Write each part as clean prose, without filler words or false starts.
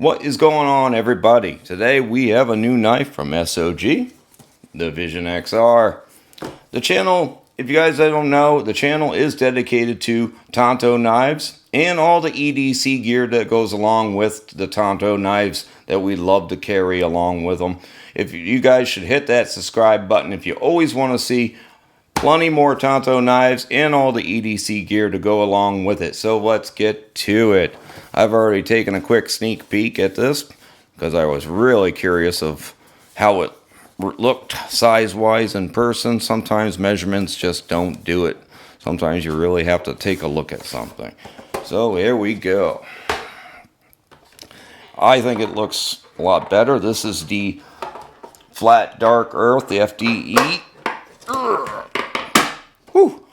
What is going on, everybody? Today we have a new knife from SOG, the Vision XR. The channel, if you guys don't know, the channel is dedicated to Tanto knives and all the EDC gear that goes along with the Tanto knives that we love to carry along with them. If you guys should hit that subscribe button if you always want to see plenty more Tanto knives and all the EDC gear to go along with it. So let's get to it. I've already taken a quick sneak peek at this because I was really curious of how it looked size-wise in person. Sometimes measurements just don't do it. Sometimes you really have to take a look at something. So here we go. I think it looks a lot better. This is the Flat Dark Earth, the FDE. Whew.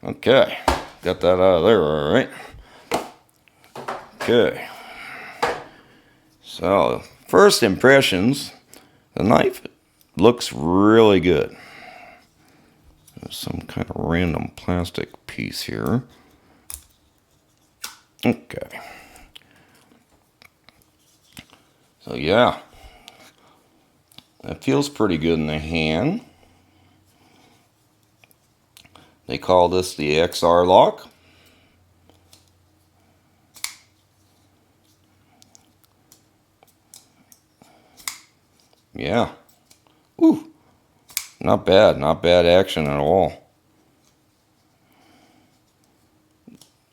Okay, got that out of there, all right. Okay, so first impressions, the knife looks really good. There's some kind of random plastic piece here. Okay. So yeah, that feels pretty good in the hand. They call this the XR lock. Yeah. Ooh. Not bad action at all.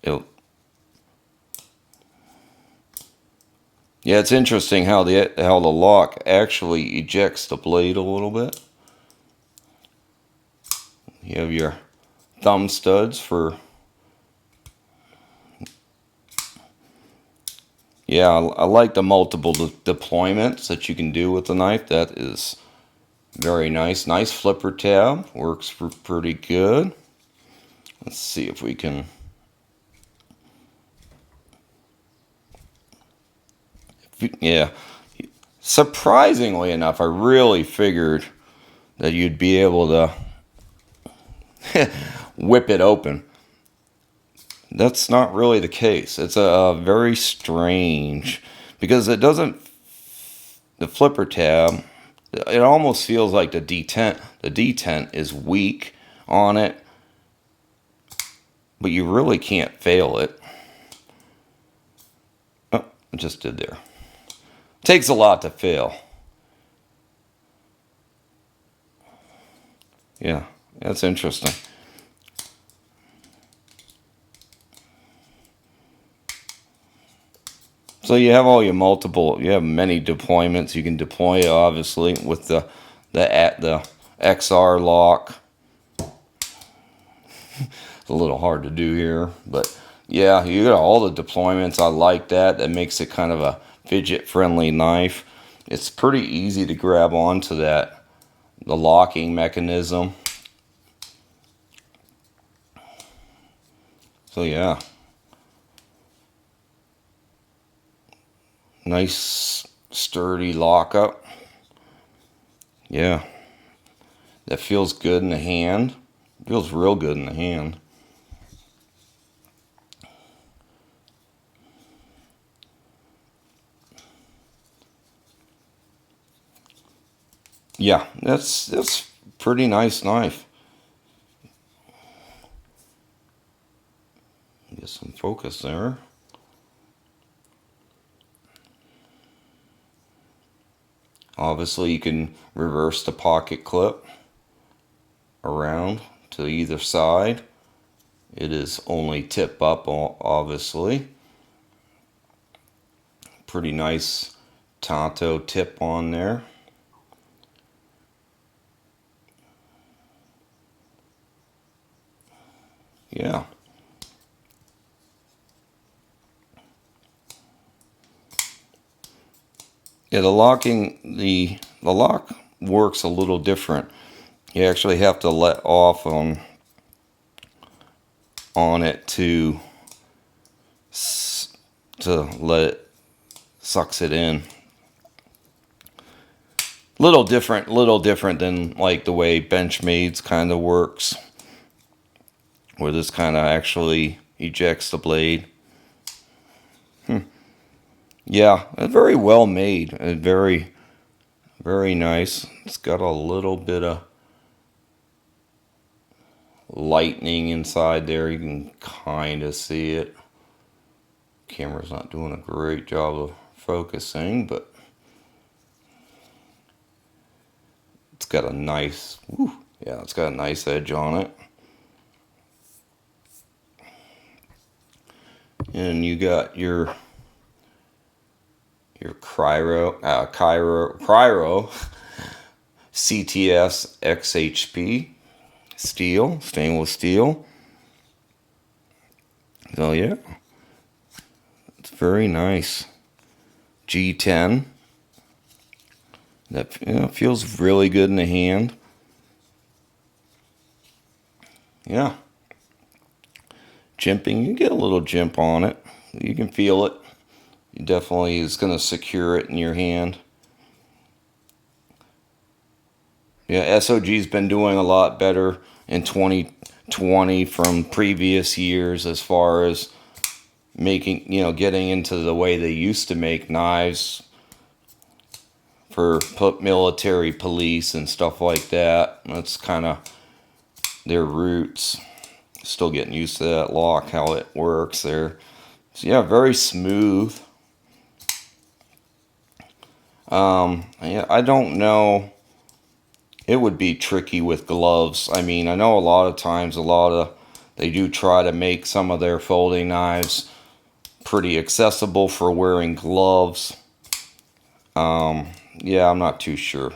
Yeah, it's interesting how the lock actually ejects the blade a little bit. You have your thumb studs for, yeah, I like the multiple deployments that you can do with the knife. That is very nice. Nice flipper tab, works pretty good. Let's see if we can, yeah, surprisingly enough, I really figured that you'd be able to whip it open. That's not really the case. It's a very strange, because it doesn't, the flipper tab, it almost feels like the detent is weak on it, but you really can't fail it. Oh, I just did there. Takes a lot to fail. Yeah, that's interesting. So you have all your you have many deployments. You can deploy, obviously, with the XR lock. It's a little hard to do here, but yeah, you got all the deployments. I like that. That makes it kind of a fidget-friendly knife. It's pretty easy to grab onto the locking mechanism. So yeah. Nice sturdy lockup. Yeah. That feels good in the hand. Feels real good in the hand. Yeah, that's pretty nice knife. Get some focus there. Obviously, you can reverse the pocket clip around to either side. It is only tip up, obviously. Pretty nice Tanto tip on there. Yeah. Yeah, the lock works a little different. You actually have to let off on it to let it sucks it in. Little different than like the way Benchmade's kind of works, where this kind of actually ejects the blade. Yeah, very well made and very, very nice. It's got a little bit of lightning inside there. You can kind of see it. Camera's not doing a great job of focusing, but it's got a nice, yeah, it's got a nice edge on it. And you got your cryo CTS XHP stainless steel. So yeah, it's very nice. G10. That feels really good in the hand. Yeah. Jimping, you get a little jimp on it. You can feel it. You definitely is going to secure it in your hand. Yeah, SOG's been doing a lot better in 2020 from previous years as far as making, getting into the way they used to make knives for military police and stuff like that. That's kind of their roots. Still getting used to that lock, how it works there. So yeah, very smooth. Yeah, I don't know. It would be tricky with gloves. I mean, I know a lot of times they do try to make some of their folding knives pretty accessible for wearing gloves. Yeah, I'm not too sure.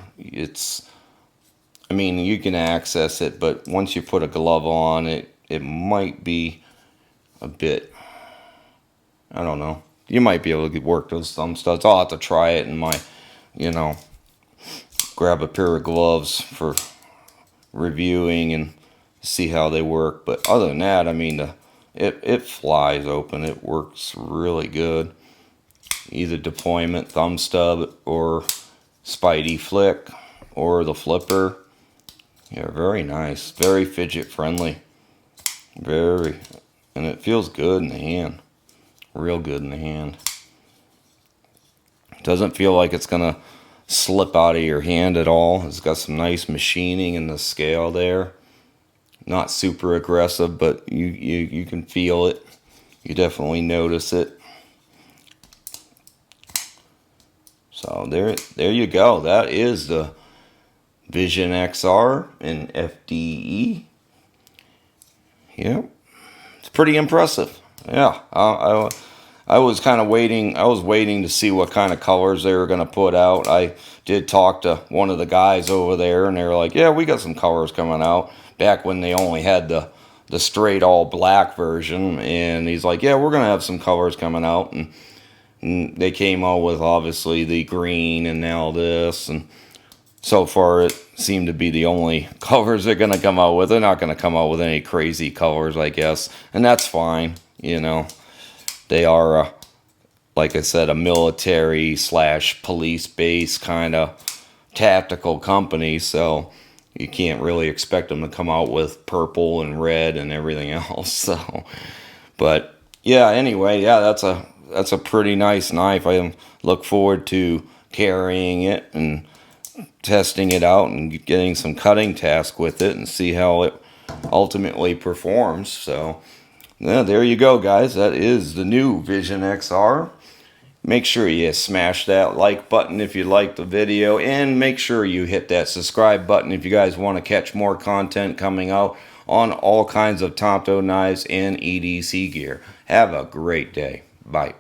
I mean, you can access it, but once you put a glove on it, it might be a bit, I don't know. You might be able to work those thumb studs. I'll have to try it in my, grab a pair of gloves for reviewing and see how they work. But other than that, I mean, it flies open. It works really good. Either deployment, thumb stub, or Spidey flick, or the flipper. Yeah, very nice. Very fidget friendly. Very. And it feels good in the hand. Real good in the hand. Doesn't feel like it's going to slip out of your hand at all. It's got some nice machining in the scale there. Not super aggressive, but you can feel it. You definitely notice it. So there you go. That is the Vision XR in FDE. Yep. It's pretty impressive. Yeah. I was kind of waiting. I was waiting to see what kind of colors they were going to put out. I did talk to one of the guys over there, and they were like, "Yeah, we got some colors coming out." Back when they only had the straight all black version, and he's like, "Yeah, we're going to have some colors coming out." And they came out with obviously the green and now this, and so far it seemed to be the only colors they're going to come out with. They're not going to come out with any crazy colors, I guess, and that's fine. They are, like I said, a military / police base kind of tactical company, so you can't really expect them to come out with purple and red and everything else. So, but yeah, anyway, yeah, that's a pretty nice knife. I look forward to carrying it and testing it out and getting some cutting task with it and see how it ultimately performs. So yeah, there you go, guys. That is the new Vision XR. Make sure you smash that like button if you liked the video, and make sure you hit that subscribe button if you guys want to catch more content coming out on all kinds of Tanto knives and EDC gear. Have a great day. Bye.